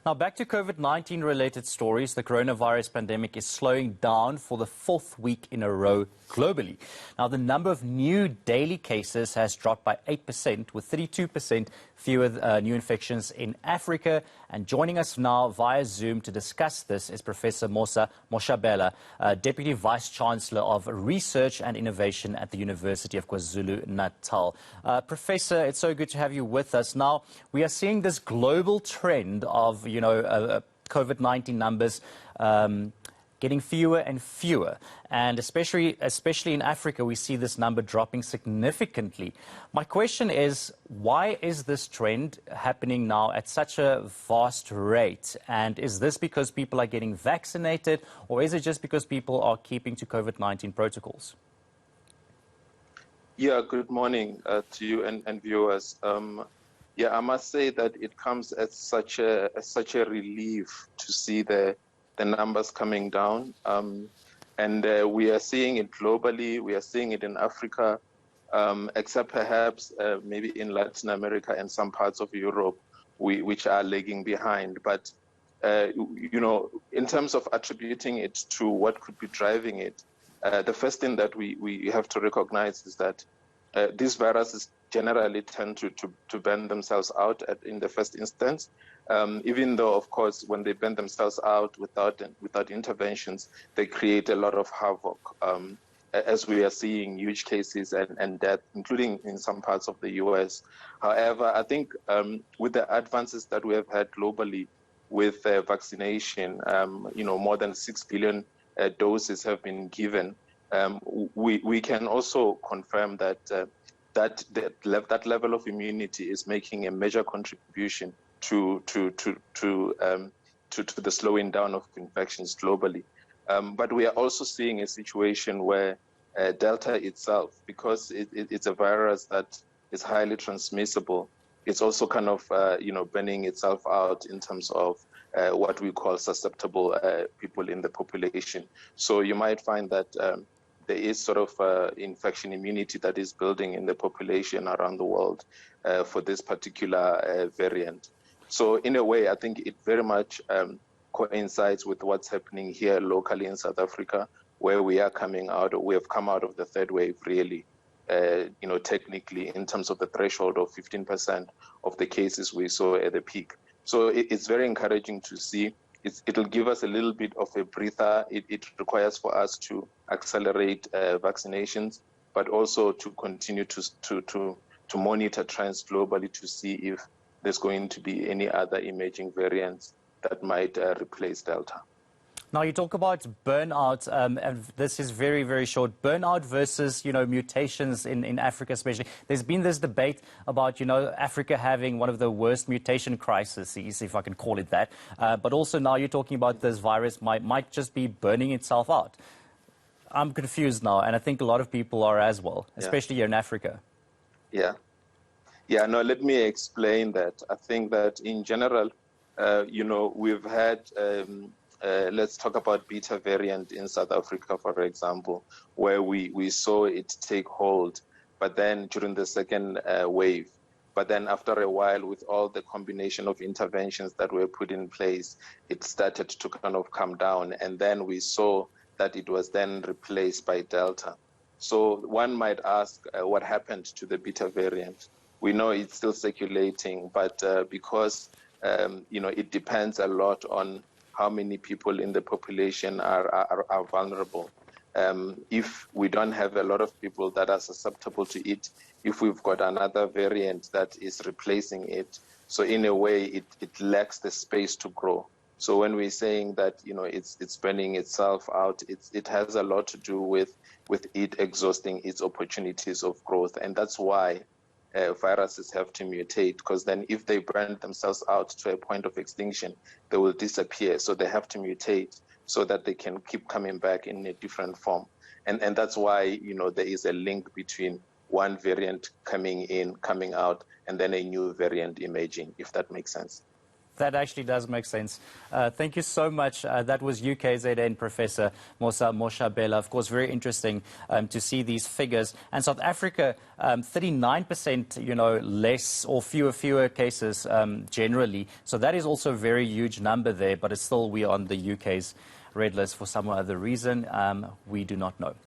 Now, back to COVID-19 related stories. The coronavirus pandemic is slowing down for the fourth week in a row globally. Now, the number of new daily cases has dropped by 8%, with 32% fewer new infections in Africa. And joining us now via Zoom to discuss this is Professor Mosa Moshabela, Deputy Vice-Chancellor of Research and Innovation at the University of KwaZulu-Natal. Professor, it's so good to have you with us. Now, we are seeing this global trend of, COVID-19 numbers getting fewer and fewer. And especially in Africa, we see this number dropping significantly. My question is, why is this trend happening now at such a vast rate? And is this because people are getting vaccinated, or is it just because people are keeping to COVID-19 protocols? Yeah, good morning to you and viewers. I must say that it comes as such a relief to see the numbers coming down. We are seeing it globally. We are seeing it in Africa, except perhaps maybe in Latin America and some parts of Europe, which are lagging behind. But, in terms of attributing it to what could be driving it, the first thing that we have to recognize is that these viruses generally tend to burn themselves out in the first instance, even though, of course, when they burn themselves out without interventions, they create a lot of havoc, as we are seeing huge cases and death, including in some parts of the US. However, I think with the advances that we have had globally with vaccination, more than 6 billion doses have been given. We can also confirm that that level of immunity is making a major contribution to the slowing down of infections globally. But we are also seeing a situation where Delta itself, because it's a virus that is highly transmissible, it's also kind of burning itself out in terms of what we call susceptible people in the population. So you might find that there is sort of infection immunity that is building in the population around the world for this particular variant. So in a way, I think it very much coincides with what's happening here locally in South Africa, where we have come out of the third wave, really, technically, in terms of the threshold of 15% of the cases we saw at the peak. So it's very encouraging to see. It'll give us a little bit of a breather. It requires for us to accelerate vaccinations, but also to continue to monitor trends globally to see if there's going to be any other emerging variants that might replace Delta. Now, you talk about burnout, and this is very, very short. Burnout versus, mutations in Africa especially. There's been this debate about, Africa having one of the worst mutation crises, if I can call it that. But also now you're talking about this virus might just be burning itself out. I'm confused now, and I think a lot of people are as well, especially here in Africa. Yeah, let me explain that. I think that in general, we've had... let's talk about beta variant in South Africa, for example, where we saw it take hold, but then during the second wave. But then after a while, with all the combination of interventions that were put in place, it started to kind of come down. And then we saw that it was then replaced by Delta. So one might ask what happened to the beta variant. We know it's still circulating, but because, it depends a lot on how many people in the population are vulnerable. If we don't have a lot of people that are susceptible to it, if we've got another variant that is replacing it, so in a way, it lacks the space to grow. So when we're saying that, it's burning itself out, it has a lot to do with it exhausting its opportunities of growth. And that's why viruses have to mutate, because then if they burn themselves out to a point of extinction, they will disappear. So they have to mutate so that they can keep coming back in a different form. And that's why, there is a link between one variant coming in, coming out, and then a new variant emerging, if that makes sense. That actually does make sense. Thank you so much. That was UKZN Professor Mosa Moshabela. Of course, very interesting to see these figures. And South Africa, 39%, less or fewer cases generally. So that is also a very huge number there, but it's still we are on the UK's red list for some other reason. We do not know.